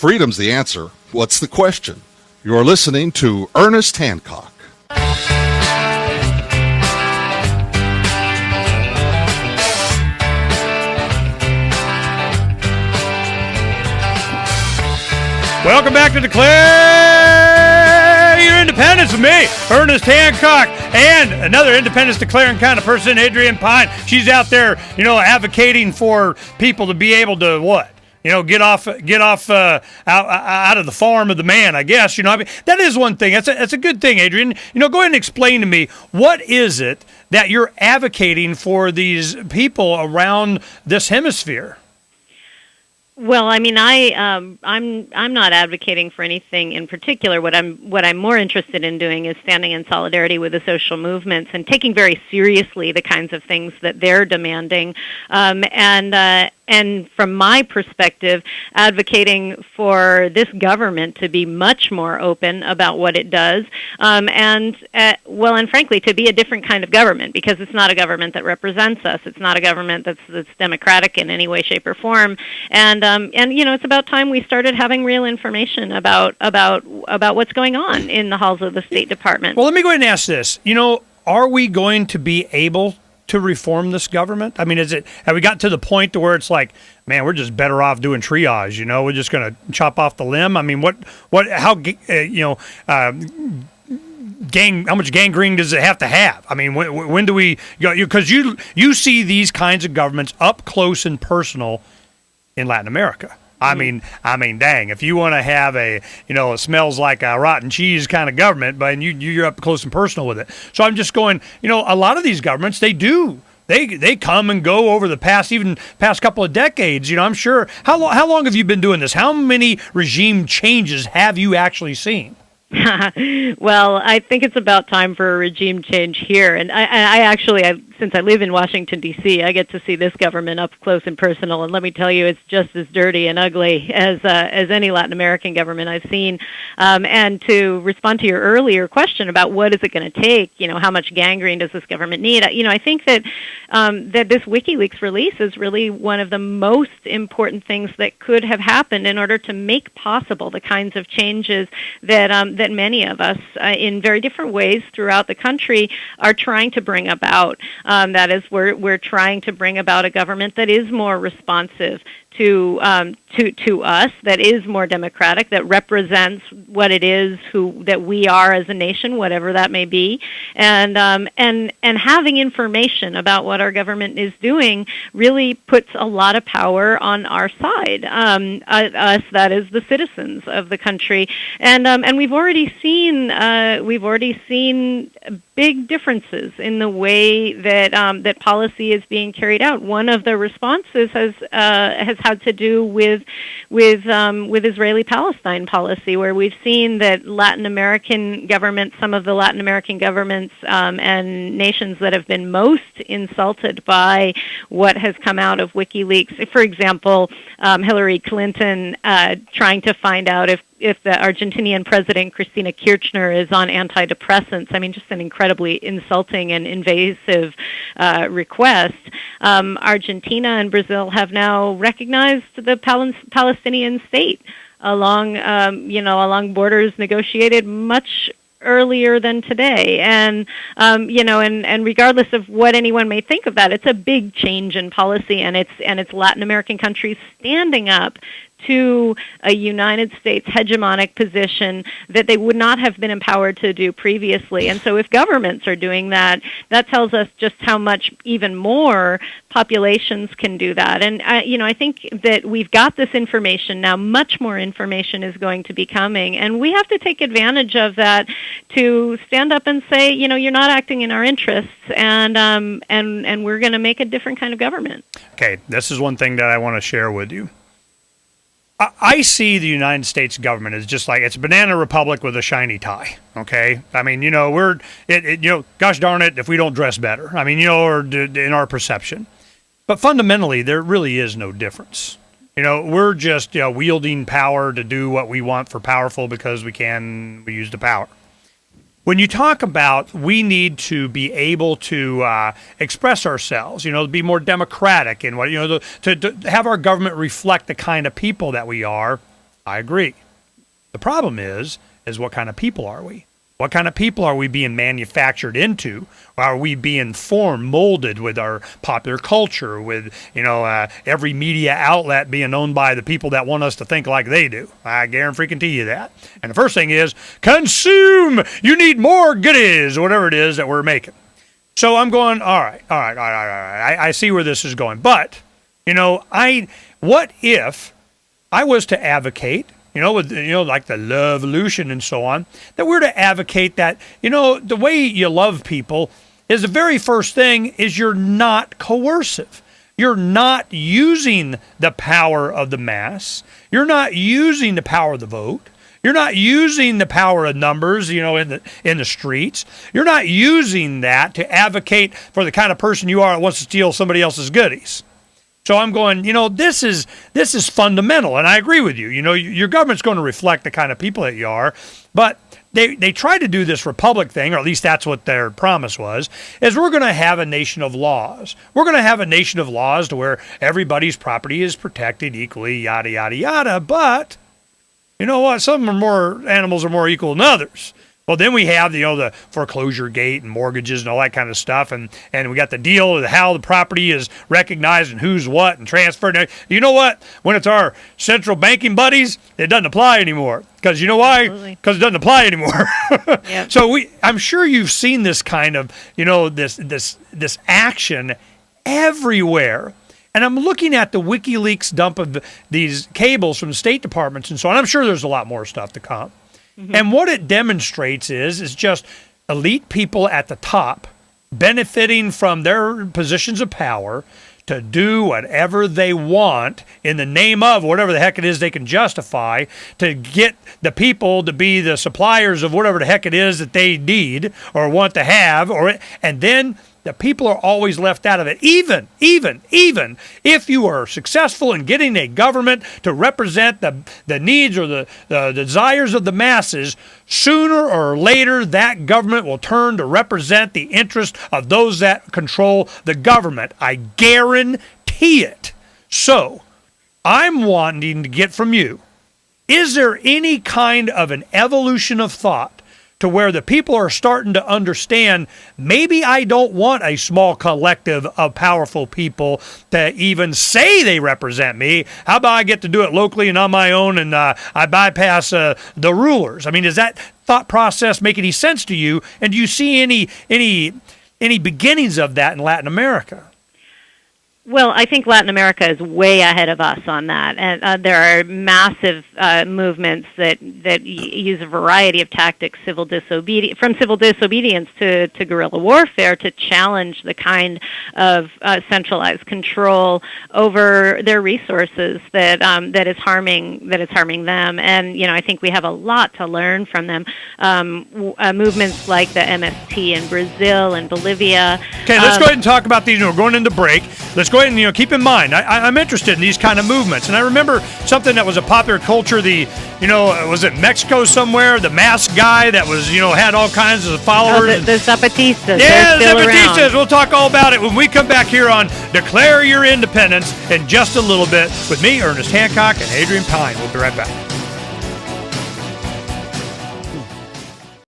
freedom's the answer. What's the question? You're listening to Ernest Hancock. Welcome back to Declare Your Independence with me, Ernest Hancock, and another independence declaring kind of person, Adrienne Pine. She's out there, advocating for people to be able to what? Get off out of the farm of the man, I guess. That is one thing. That's a good thing, Adrienne. Go ahead and explain to me, what is it that you're advocating for these people around this hemisphere? Well, I mean, I'm not advocating for anything in particular. What I'm more interested in doing is standing in solidarity with the social movements and taking very seriously the kinds of things that they're demanding, and from my perspective, advocating for this government to be much more open about what it does, and frankly, to be a different kind of government, because it's not a government that represents us. It's not a government that's democratic in any way, shape, or form, and it's about time we started having real information about what's going on in the halls of the State Department. Well, let me go ahead and ask this. Are we going to be able to reform this government? I mean, have we gotten to the point to where it's like, man, we're just better off doing triage? We're just going to chop off the limb. I mean, how much gangrene does it have to have? I mean, when do we go? Because you see these kinds of governments up close and personal in Latin America. I mean, dang, if you want to have it smells like a rotten cheese kind of government, but you're up close and personal with it. So I'm just going, a lot of these governments, they come and go over the past couple of decades. I'm sure. How long have you been doing this? How many regime changes have you actually seen? Well, I think it's about time for a regime change here. And since I live in Washington, D.C., I get to see this government up close and personal. And let me tell you, it's just as dirty and ugly as any Latin American government I've seen. And to respond to your earlier question about what is it going to take, how much gangrene does this government need? I think that this WikiLeaks release is really one of the most important things that could have happened in order to make possible the kinds of changes that many of us, in very different ways throughout the country, are trying to bring about. That is, we're trying to bring about a government that is more responsive to us, that is more democratic, that represents what it is that we are as a nation, whatever that may be, and having information about what our government is doing really puts a lot of power on our side, us, that is the citizens of the country, and we've already seen big differences in the way that policy is being carried out. One of the responses has had to do with Israeli-Palestine policy, where we've seen that Latin American governments, some of the Latin American governments and nations that have been most insulted by what has come out of WikiLeaks, for example, Hillary Clinton trying to find out if the Argentinian president, Cristina Kirchner, is on antidepressants. I mean, just an incredibly insulting and invasive request. Argentina and Brazil have now recognized the Palestinian state along borders negotiated much earlier than today, and regardless of what anyone may think of that, it's a big change in policy, and it's Latin American countries standing up to a United States hegemonic position that they would not have been empowered to do previously. And so if governments are doing that, that tells us just how much even more populations can do that. And I think that we've got this information now. Much more information is going to be coming, and we have to take advantage of that to stand up and say, you're not acting in our interests, and we're going to make a different kind of government. Okay, this is one thing that I want to share with you. I see the United States government as just like it's a banana republic with a shiny tie. Okay, I mean, gosh darn it, if we don't dress better. I mean, or in our perception, but fundamentally, there really is no difference. We're just wielding power to do what we want for powerful because we use the power. When you talk about we need to be able to express ourselves, be more democratic and to have our government reflect the kind of people that we are, I agree. The problem is what kind of people are we? What kind of people are we being manufactured into? Are we being molded with our popular culture, with every media outlet being owned by the people that want us to think like they do? I guarantee you that. And the first thing is consume. You need more goodies, whatever it is that we're making. So I'm going, all right. I see where this is going. But, what if I was to advocate, like the love-olution and so on, that we're to advocate that, the way you love people is the very first thing is you're not coercive. You're not using the power of the mass. You're not using the power of the vote. You're not using the power of numbers, in the streets. You're not using that to advocate for the kind of person you are that wants to steal somebody else's goodies. So I'm going, this is fundamental, and I agree with you. Your government's going to reflect the kind of people that you are, but they try to do this republic thing, or at least that's what their promise was, is we're going to have a nation of laws. We're going to have a nation of laws to where everybody's property is protected equally, yada, yada, yada, but you know what? Some animals are more equal than others. Well, then we have the foreclosure gate and mortgages and all that kind of stuff, and we got the deal of how the property is recognized and who's what and transferred. You know what? When it's our central banking buddies, it doesn't apply anymore. Because you know why? Because it doesn't apply anymore. Yep. So I'm sure you've seen this kind of this action everywhere. And I'm looking at the WikiLeaks dump of these cables from the State Departments and so on. I'm sure there's a lot more stuff to come. Mm-hmm. And what it demonstrates is just elite people at the top benefiting from their positions of power to do whatever they want in the name of whatever the heck it is they can justify to get the people to be the suppliers of whatever the heck it is that they need or want to have, and then the people are always left out of it, even if you are successful in getting a government to represent the needs or the desires of the masses. Sooner or later, that government will turn to represent the interest of those that control the government. I guarantee it. So, I'm wanting to get from you, is there any kind of an evolution of thought to where the people are starting to understand, maybe I don't want a small collective of powerful people to even say they represent me. How about I get to do it locally and on my own, and I bypass the rulers? I mean, does that thought process make any sense to you? And do you see any beginnings of that in Latin America? Well, I think Latin America is way ahead of us on that, and there are massive movements that use a variety of tactics, from civil disobedience to guerrilla warfare, to challenge the kind of centralized control over their resources that is harming them. And I think we have a lot to learn from them. Movements like the MST in Brazil and Bolivia. Okay, let's go ahead and talk about these. We're going into break. Let's go ahead and keep in mind, I'm interested in these kind of movements. And I remember something that was a popular culture, was it Mexico somewhere, the masked guy that was, had all kinds of followers. The Zapatistas. Yeah, the Zapatistas. We'll talk all about it when we come back here on Declare Your Independence in just a little bit with me, Ernest Hancock, and Adrian Pine. We'll be right back.